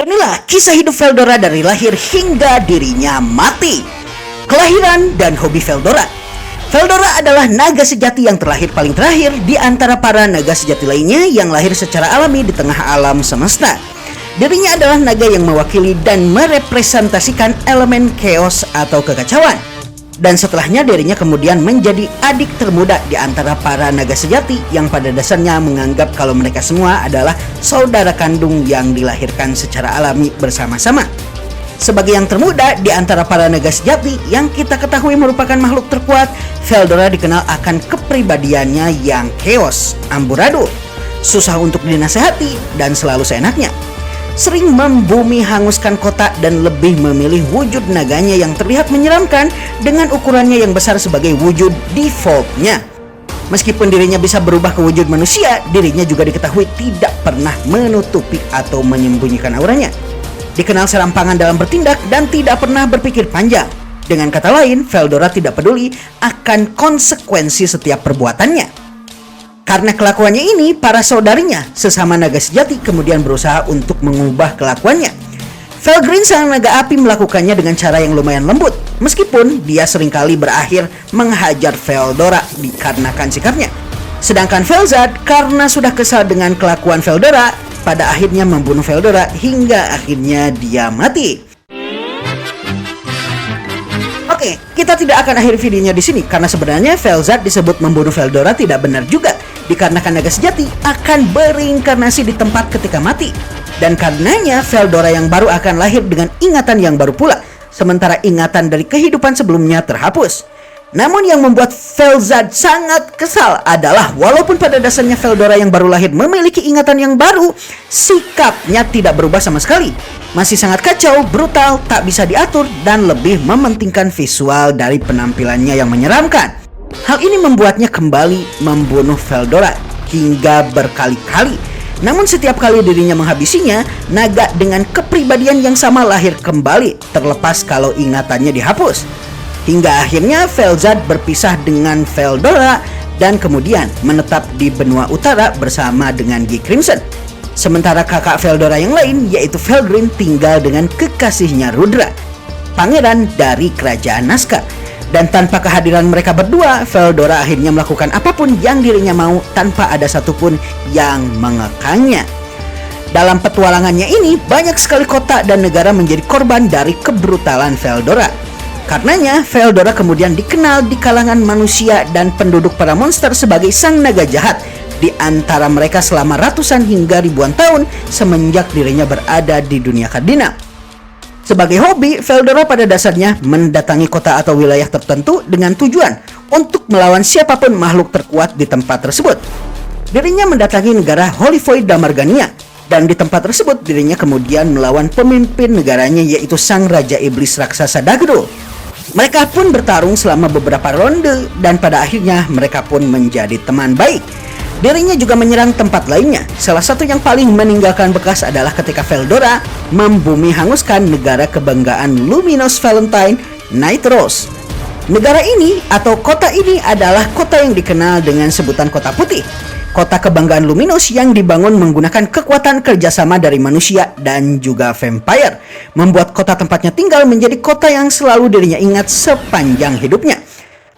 Inilah kisah hidup Veldora dari lahir hingga dirinya mati. Kelahiran dan hobi Veldora. Veldora adalah naga sejati yang terlahir paling terakhir di antara para naga sejati lainnya yang lahir secara alami di tengah alam semesta. Dirinya adalah naga yang mewakili dan merepresentasikan elemen chaos atau kekacauan. Dan setelahnya dirinya kemudian menjadi adik termuda di antara para naga sejati yang pada dasarnya menganggap kalau mereka semua adalah saudara kandung yang dilahirkan secara alami bersama-sama. Sebagai yang termuda di antara para naga sejati yang kita ketahui merupakan makhluk terkuat, Veldora dikenal akan kepribadiannya yang chaos, amburadul, susah untuk dinasehati, dan selalu seenaknya. Sering membumi hanguskan kota dan lebih memilih wujud naganya yang terlihat menyeramkan dengan ukurannya yang besar sebagai wujud defaultnya. Meskipun dirinya bisa berubah ke wujud manusia, dirinya juga diketahui tidak pernah menutupi atau menyembunyikan auranya. Dikenal serampangan dalam bertindak dan tidak pernah berpikir panjang. Dengan kata lain, Veldora tidak peduli akan konsekuensi setiap perbuatannya. Karena kelakuannya ini, para saudarinya sesama naga sejati kemudian berusaha untuk mengubah kelakuannya. Felgrin sang naga api melakukannya dengan cara yang lumayan lembut, meskipun dia seringkali berakhir menghajar Veldora dikarenakan sikapnya. Sedangkan Velzad karena sudah kesal dengan kelakuan Veldora, pada akhirnya membunuh Veldora hingga akhirnya dia mati. Oke, kita tidak akan akhiri videonya di sini karena sebenarnya Velzad disebut membunuh Veldora tidak benar juga, dikarenakan naga sejati akan bereinkarnasi di tempat ketika mati. Dan karenanya Veldora yang baru akan lahir dengan ingatan yang baru pula, sementara ingatan dari kehidupan sebelumnya terhapus. Namun yang membuat Velzad sangat kesal adalah walaupun pada dasarnya Veldora yang baru lahir memiliki ingatan yang baru, sikapnya tidak berubah sama sekali. Masih sangat kacau, brutal, tak bisa diatur, dan lebih mementingkan visual dari penampilannya yang menyeramkan. Hal ini membuatnya kembali membunuh Veldora hingga berkali-kali. Namun setiap kali dirinya menghabisinya, naga dengan kepribadian yang sama lahir kembali, terlepas kalau ingatannya dihapus. Hingga akhirnya Velzad berpisah dengan Veldora dan kemudian menetap di benua utara bersama dengan Guy Crimson. Sementara kakak Veldora yang lain yaitu Felgrin tinggal dengan kekasihnya Rudra, pangeran dari kerajaan Nazca. Dan tanpa kehadiran mereka berdua, Veldora akhirnya melakukan apapun yang dirinya mau tanpa ada satupun yang mengekangnya. Dalam petualangannya ini, banyak sekali kota dan negara menjadi korban dari kebrutalan Veldora. Karenanya, Veldora kemudian dikenal di kalangan manusia dan penduduk para monster sebagai sang naga jahat di antara mereka selama ratusan hingga ribuan tahun semenjak dirinya berada di dunia Cardinal. Sebagai hobi, Veldora pada dasarnya mendatangi kota atau wilayah tertentu dengan tujuan untuk melawan siapapun makhluk terkuat di tempat tersebut. Dirinya mendatangi negara Holyfoy Damargania, dan di tempat tersebut dirinya kemudian melawan pemimpin negaranya yaitu sang Raja Iblis Raksasa Dagdo. Mereka pun bertarung selama beberapa ronde dan pada akhirnya mereka pun menjadi teman baik. Dirinya juga menyerang tempat lainnya. Salah satu yang paling meninggalkan bekas adalah ketika Veldora membumi hanguskan negara kebanggaan Luminous Valentine, Nightros. Negara ini atau kota ini adalah kota yang dikenal dengan sebutan Kota Putih. Kota kebanggaan Luminous yang dibangun menggunakan kekuatan kerjasama dari manusia dan juga vampire, membuat kota tempatnya tinggal menjadi kota yang selalu dirinya ingat sepanjang hidupnya.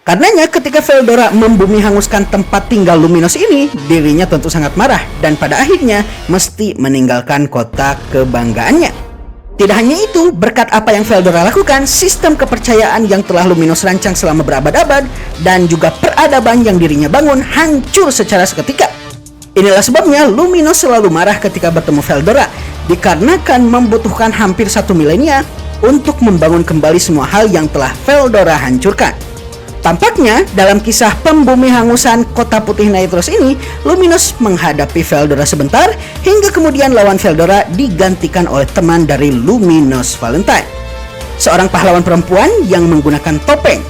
Karenanya ketika Veldora membumi hanguskan tempat tinggal Luminous ini, dirinya tentu sangat marah dan pada akhirnya mesti meninggalkan kota kebanggaannya. Tidak hanya itu, berkat apa yang Veldora lakukan, sistem kepercayaan yang telah Luminous rancang selama berabad-abad dan juga peradaban yang dirinya bangun hancur secara seketika. Inilah sebabnya Luminous selalu marah ketika bertemu Veldora, dikarenakan membutuhkan hampir 1 milenia untuk membangun kembali semua hal yang telah Veldora hancurkan. Tampaknya dalam kisah pembumi hangusan Kota Putih Nightros ini, Luminous menghadapi Veldora sebentar hingga kemudian lawan Veldora digantikan oleh teman dari Luminous Valentine, seorang pahlawan perempuan yang menggunakan topeng.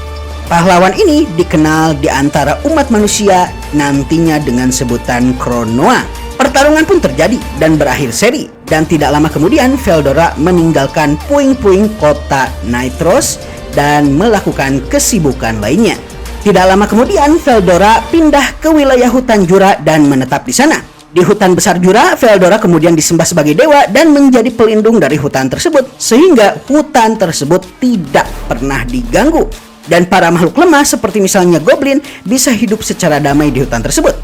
Pahlawan ini dikenal di antara umat manusia nantinya dengan sebutan Kronoa. Pertarungan pun terjadi dan berakhir seri, dan tidak lama kemudian Veldora meninggalkan puing-puing kota Nightros dan melakukan kesibukan lainnya. Tidak lama kemudian Veldora pindah ke wilayah hutan Jura dan menetap di sana. Di hutan besar Jura, Veldora kemudian disembah sebagai dewa dan menjadi pelindung dari hutan tersebut, sehingga hutan tersebut tidak pernah diganggu. Dan para makhluk lemah seperti misalnya goblin bisa hidup secara damai di hutan tersebut.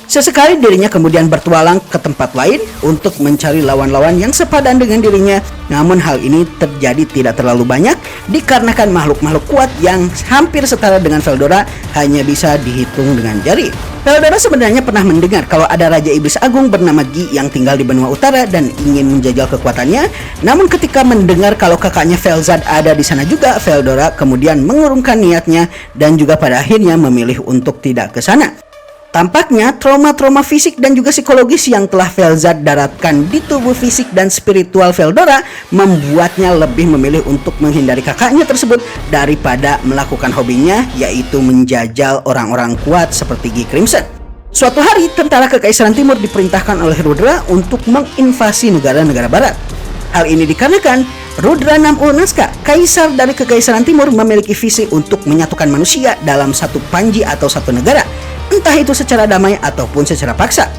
Sesekali dirinya kemudian bertualang ke tempat lain untuk mencari lawan-lawan yang sepadan dengan dirinya. Namun hal ini terjadi tidak terlalu banyak dikarenakan makhluk-makhluk kuat yang hampir setara dengan Veldora hanya bisa dihitung dengan jari. Veldora sebenarnya pernah mendengar kalau ada Raja Iblis Agung bernama Gi yang tinggal di benua utara dan ingin menjajal kekuatannya. Namun ketika mendengar kalau kakaknya Velzad ada di sana juga, Veldora kemudian mengurungkan niatnya dan juga pada akhirnya memilih untuk tidak ke sana. Tampaknya trauma-trauma fisik dan juga psikologis yang telah Velzad daratkan di tubuh fisik dan spiritual Veldora membuatnya lebih memilih untuk menghindari kakaknya tersebut daripada melakukan hobinya, yaitu menjajal orang-orang kuat seperti Gi Crimson. Suatu hari, tentara Kekaisaran Timur diperintahkan oleh Rudra untuk menginvasi negara-negara barat. Hal ini dikarenakan Rudra Namul Naska, kaisar dari Kekaisaran Timur, memiliki visi untuk menyatukan manusia dalam satu panji atau satu negara, entah itu secara damai ataupun secara paksa.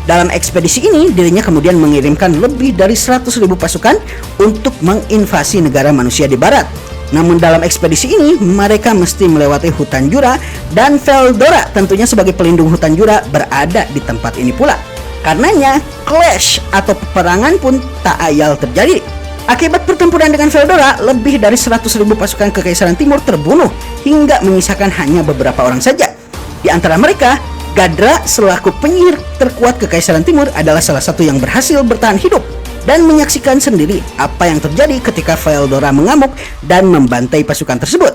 Dalam ekspedisi ini, dirinya kemudian mengirimkan lebih dari 100.000 pasukan untuk menginvasi negara manusia di barat. Namun dalam ekspedisi ini, mereka mesti melewati hutan Jura, dan Veldora tentunya sebagai pelindung hutan Jura berada di tempat ini pula. Karenanya, clash atau peperangan pun tak ayal terjadi. Akibat pertempuran dengan Veldora, lebih dari 100.000 pasukan Kekaisaran Timur terbunuh hingga menyisakan hanya beberapa orang saja. Di antara mereka, Gadra selaku penyihir terkuat Kekaisaran Timur adalah salah satu yang berhasil bertahan hidup dan menyaksikan sendiri apa yang terjadi ketika Veldora mengamuk dan membantai pasukan tersebut.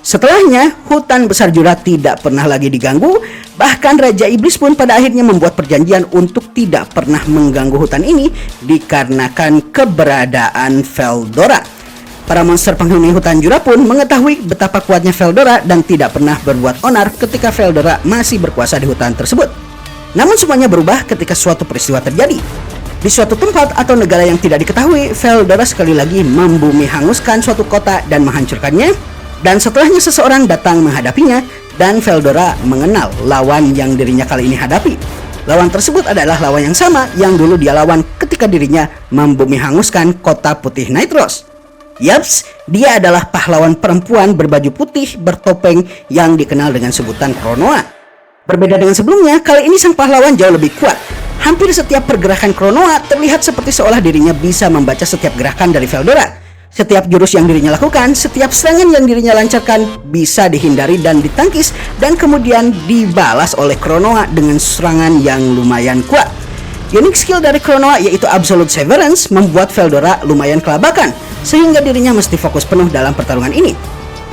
Setelahnya, hutan besar Jura tidak pernah lagi diganggu, bahkan Raja Iblis pun pada akhirnya membuat perjanjian untuk tidak pernah mengganggu hutan ini dikarenakan keberadaan Veldora. Para monster penghuni hutan Jura pun mengetahui betapa kuatnya Veldora dan tidak pernah berbuat onar ketika Veldora masih berkuasa di hutan tersebut. Namun semuanya berubah ketika suatu peristiwa terjadi. Di suatu tempat atau negara yang tidak diketahui, Veldora sekali lagi membumi hanguskan suatu kota dan menghancurkannya. Dan setelahnya seseorang datang menghadapinya dan Veldora mengenal lawan yang dirinya kali ini hadapi. Lawan tersebut adalah lawan yang sama yang dulu dia lawan ketika dirinya membumi hanguskan kota putih Nightros. Yaps, dia adalah pahlawan perempuan berbaju putih bertopeng yang dikenal dengan sebutan Kronoa. Berbeda dengan sebelumnya, kali ini sang pahlawan jauh lebih kuat. Hampir setiap pergerakan Kronoa terlihat seperti seolah dirinya bisa membaca setiap gerakan dari Veldora. Setiap jurus yang dirinya lakukan, setiap serangan yang dirinya lancarkan bisa dihindari dan ditangkis dan kemudian dibalas oleh Kronoa dengan serangan yang lumayan kuat. Unique skill dari Kronoa yaitu Absolute Severance membuat Veldora lumayan kelabakan, sehingga dirinya mesti fokus penuh dalam pertarungan ini.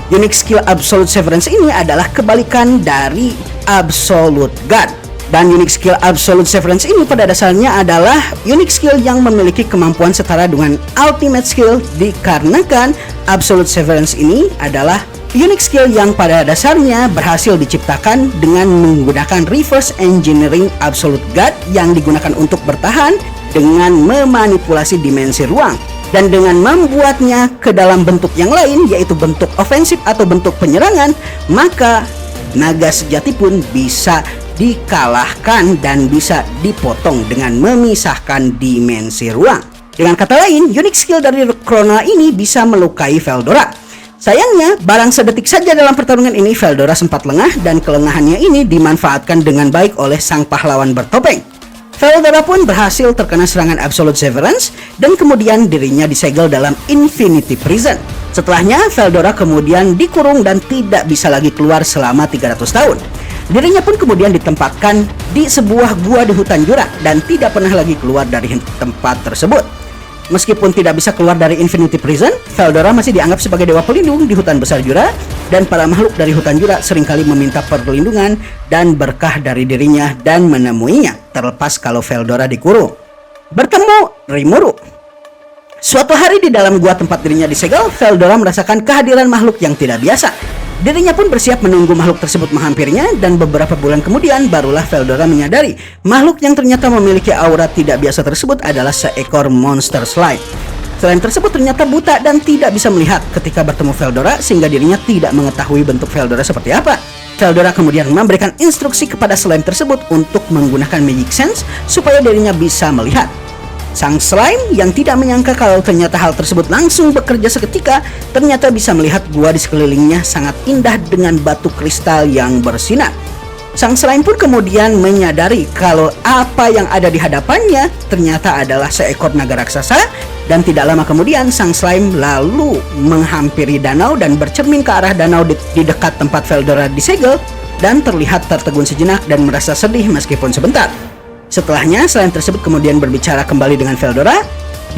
Unique skill Absolute Severance ini adalah kebalikan dari Absolute God. Dan unique skill Absolute Severance ini pada dasarnya adalah unique skill yang memiliki kemampuan setara dengan Ultimate Skill, dikarenakan Absolute Severance ini adalah unique skill yang pada dasarnya berhasil diciptakan dengan menggunakan reverse engineering Absolute God yang digunakan untuk bertahan dengan memanipulasi dimensi ruang dan dengan membuatnya ke dalam bentuk yang lain, yaitu bentuk ofensif atau bentuk penyerangan, maka naga sejati pun bisa dikalahkan dan bisa dipotong dengan memisahkan dimensi ruang. Dengan kata lain, unique skill dari Kronoa ini bisa melukai Veldora. Sayangnya, barang sedetik saja dalam pertarungan ini Veldora sempat lengah dan kelengahannya ini dimanfaatkan dengan baik oleh sang pahlawan bertopeng. Veldora pun berhasil terkena serangan Absolute Severance dan kemudian dirinya disegel dalam Infinity Prison. Setelahnya, Veldora kemudian dikurung dan tidak bisa lagi keluar selama 300 tahun. Dirinya pun kemudian ditempatkan di sebuah gua di hutan Jura dan tidak pernah lagi keluar dari tempat tersebut. Meskipun tidak bisa keluar dari Infinity Prison, Veldora masih dianggap sebagai dewa pelindung di hutan besar Jura, dan para makhluk dari hutan Jura seringkali meminta perlindungan dan berkah dari dirinya dan menemuinya, terlepas kalau Veldora dikurung. Bertemu Rimuru. Suatu hari di dalam gua tempat dirinya disegel, Veldora merasakan kehadiran makhluk yang tidak biasa. Dirinya pun bersiap menunggu makhluk tersebut menghampirinya, dan beberapa bulan kemudian barulah Veldora menyadari makhluk yang ternyata memiliki aura tidak biasa tersebut adalah seekor monster slide. Selain tersebut ternyata buta dan tidak bisa melihat ketika bertemu Veldora, sehingga dirinya tidak mengetahui bentuk Veldora seperti apa. Veldora kemudian memberikan instruksi kepada slime tersebut untuk menggunakan Magic Sense supaya dirinya bisa melihat. Sang slime yang tidak menyangka kalau ternyata hal tersebut langsung bekerja seketika, ternyata bisa melihat gua di sekelilingnya sangat indah dengan batu kristal yang bersinar. Sang slime pun kemudian menyadari kalau apa yang ada di hadapannya ternyata adalah seekor naga raksasa, dan tidak lama kemudian sang slime lalu menghampiri danau dan bercermin ke arah danau di dekat tempat Veldora disegel, dan terlihat tertegun sejenak dan merasa sedih meskipun sebentar. Setelahnya slime tersebut kemudian berbicara kembali dengan Veldora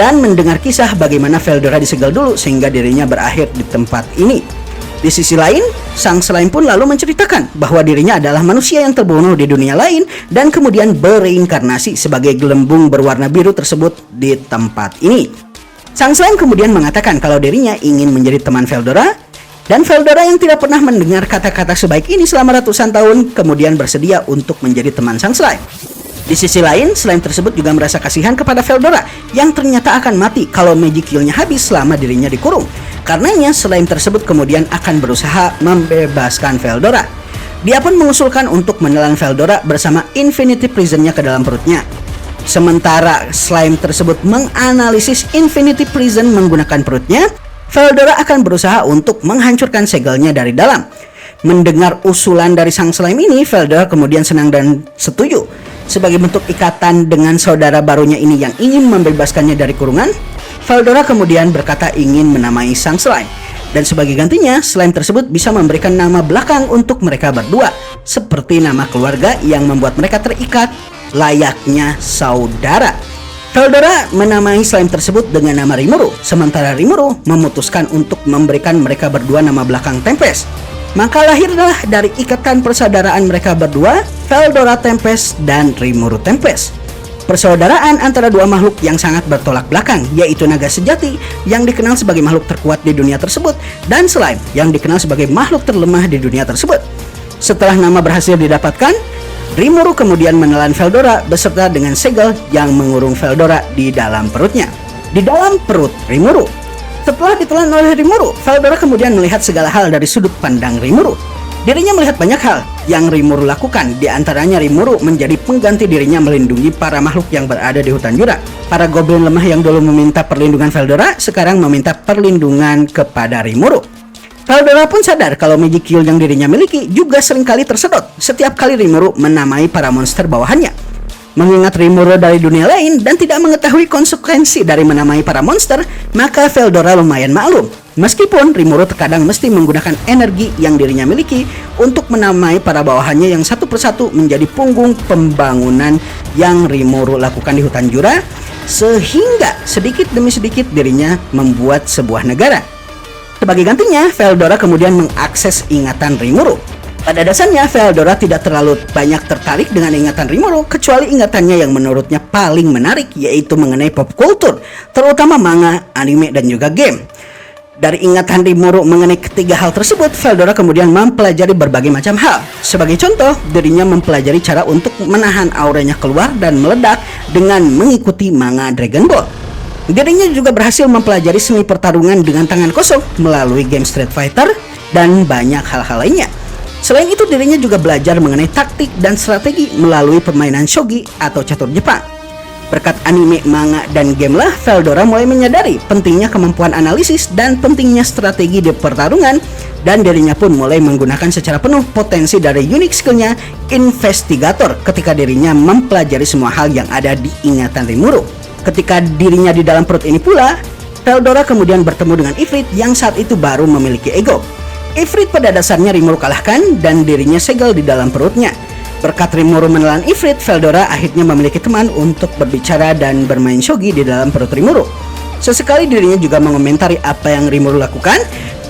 dan mendengar kisah bagaimana Veldora disegel dulu sehingga dirinya berakhir di tempat ini. Di sisi lain, sang slime pun lalu menceritakan bahwa dirinya adalah manusia yang terbunuh di dunia lain dan kemudian bereinkarnasi sebagai gelembung berwarna biru tersebut di tempat ini. Sang slime kemudian mengatakan kalau dirinya ingin menjadi teman Veldora, dan Veldora yang tidak pernah mendengar kata-kata sebaik ini selama ratusan tahun kemudian bersedia untuk menjadi teman sang slime. Di sisi lain, slime tersebut juga merasa kasihan kepada Veldora yang ternyata akan mati kalau magic kill-nya habis selama dirinya dikurung. Karenanya, slime tersebut kemudian akan berusaha membebaskan Veldora. Dia pun mengusulkan untuk menelan Veldora bersama Infinity Prison-nya ke dalam perutnya. Sementara slime tersebut menganalisis Infinity Prison menggunakan perutnya, Veldora akan berusaha untuk menghancurkan segelnya dari dalam. Mendengar usulan dari sang slime ini, Veldora kemudian senang dan setuju. Sebagai bentuk ikatan dengan saudara barunya ini yang ingin membebaskannya dari kurungan, Veldora kemudian berkata ingin menamai sang slime. Dan sebagai gantinya, slime tersebut bisa memberikan nama belakang untuk mereka berdua, seperti nama keluarga yang membuat mereka terikat layaknya saudara. Veldora menamai slime tersebut dengan nama Rimuru, sementara Rimuru memutuskan untuk memberikan mereka berdua nama belakang Tempest. Maka lahirlah dari ikatan persaudaraan mereka berdua, Veldora Tempest dan Rimuru Tempest. Persaudaraan antara dua makhluk yang sangat bertolak belakang, yaitu naga sejati yang dikenal sebagai makhluk terkuat di dunia tersebut, dan slime yang dikenal sebagai makhluk terlemah di dunia tersebut. Setelah nama berhasil didapatkan, Rimuru kemudian menelan Veldora beserta dengan segel yang mengurung Veldora di dalam perutnya. Di dalam perut Rimuru. Setelah ditelan oleh Rimuru, Veldora kemudian melihat segala hal dari sudut pandang Rimuru. Dirinya melihat banyak hal yang Rimuru lakukan, di antaranya Rimuru menjadi pengganti dirinya melindungi para makhluk yang berada di hutan Jura. Para goblin lemah yang dulu meminta perlindungan Veldora, sekarang meminta perlindungan kepada Rimuru. Veldora pun sadar kalau magic kill yang dirinya miliki juga seringkali tersedot setiap kali Rimuru menamai para monster bawahannya. Mengingat Rimuru dari dunia lain dan tidak mengetahui konsekuensi dari menamai para monster, maka Veldora lumayan maklum. Meskipun Rimuru terkadang mesti menggunakan energi yang dirinya miliki untuk menamai para bawahannya yang satu persatu menjadi punggung pembangunan yang Rimuru lakukan di hutan Jura, sehingga sedikit demi sedikit dirinya membuat sebuah negara. Sebagai gantinya, Veldora kemudian mengakses ingatan Rimuru. Pada dasarnya, Veldora tidak terlalu banyak tertarik dengan ingatan Rimuru, kecuali ingatannya yang menurutnya paling menarik, yaitu mengenai pop culture, terutama manga, anime, dan juga game. Dari ingatan Rimuru mengenai ketiga hal tersebut, Veldora kemudian mempelajari berbagai macam hal. Sebagai contoh, dirinya mempelajari cara untuk menahan auranya keluar dan meledak dengan mengikuti manga Dragon Ball. Dirinya juga berhasil mempelajari seni pertarungan dengan tangan kosong melalui game Street Fighter dan banyak hal-hal lainnya. Selain itu, dirinya juga belajar mengenai taktik dan strategi melalui permainan shogi atau catur Jepang. Berkat anime, manga, dan game lah, Veldora mulai menyadari pentingnya kemampuan analisis dan pentingnya strategi di pertarungan, dan dirinya pun mulai menggunakan secara penuh potensi dari unique skillnya Investigator ketika dirinya mempelajari semua hal yang ada di ingatan Rimuru. Ketika dirinya di dalam perut ini pula, Veldora kemudian bertemu dengan Ifrit yang saat itu baru memiliki ego. Ifrit pada dasarnya Rimuru kalahkan dan dirinya segel di dalam perutnya. Berkat Rimuru menelan Ifrit, Veldora akhirnya memiliki teman untuk berbicara dan bermain shogi di dalam perut Rimuru. Sesekali dirinya juga mengomentari apa yang Rimuru lakukan,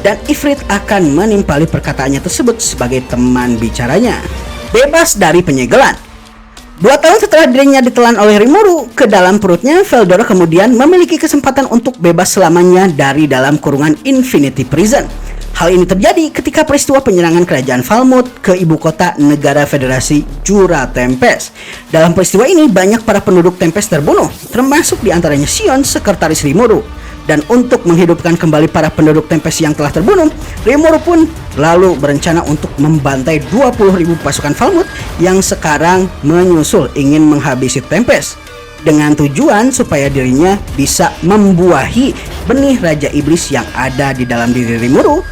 dan Ifrit akan menimpali perkataannya tersebut sebagai teman bicaranya. Bebas dari penyegelan. 2 tahun setelah dirinya ditelan oleh Rimuru ke dalam perutnya, Veldora kemudian memiliki kesempatan untuk bebas selamanya dari dalam kurungan Infinity Prison. Hal ini terjadi ketika peristiwa penyerangan kerajaan Falmouth ke ibu kota negara federasi Jura Tempest. Dalam peristiwa ini, banyak para penduduk Tempest terbunuh, termasuk diantaranya Sion, sekretaris Rimuru. Dan untuk menghidupkan kembali para penduduk Tempest yang telah terbunuh, Rimuru pun lalu berencana untuk membantai 20.000 pasukan Falmouth yang sekarang menyusul ingin menghabisi Tempest, dengan tujuan supaya dirinya bisa membuahi benih Raja Iblis yang ada di dalam diri Rimuru.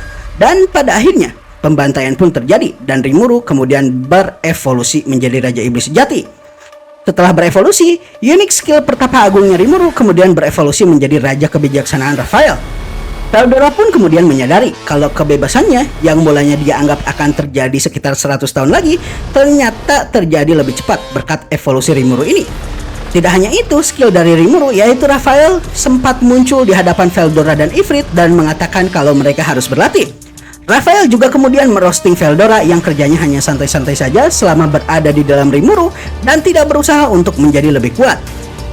Dan pada akhirnya pembantaian pun terjadi dan Rimuru kemudian berevolusi menjadi Raja Iblis sejati. Setelah berevolusi, unik skill pertapa agungnya Rimuru kemudian berevolusi menjadi Raja Kebijaksanaan Raphael. Veldora pun kemudian menyadari kalau kebebasannya yang mulanya dia anggap akan terjadi sekitar 100 tahun lagi ternyata terjadi lebih cepat berkat evolusi Rimuru ini. Tidak hanya itu, skill dari Rimuru yaitu Raphael sempat muncul di hadapan Veldora dan Ifrit dan mengatakan kalau mereka harus berlatih. Raphael juga kemudian merosting Veldora yang kerjanya hanya santai-santai saja selama berada di dalam Rimuru dan tidak berusaha untuk menjadi lebih kuat.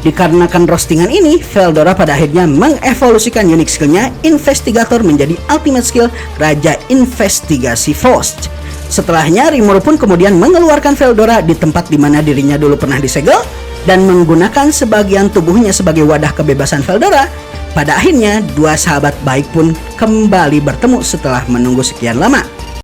Dikarenakan roastingan ini, Veldora pada akhirnya mengevolusikan unik skillnya Investigator menjadi ultimate skill Raja Investigasi Faust. Setelahnya, Rimuru pun kemudian mengeluarkan Veldora di tempat di mana dirinya dulu pernah disegel dan menggunakan sebagian tubuhnya sebagai wadah kebebasan Veldora. Pada akhirnya, dua sahabat baik pun kembali bertemu setelah menunggu sekian lama.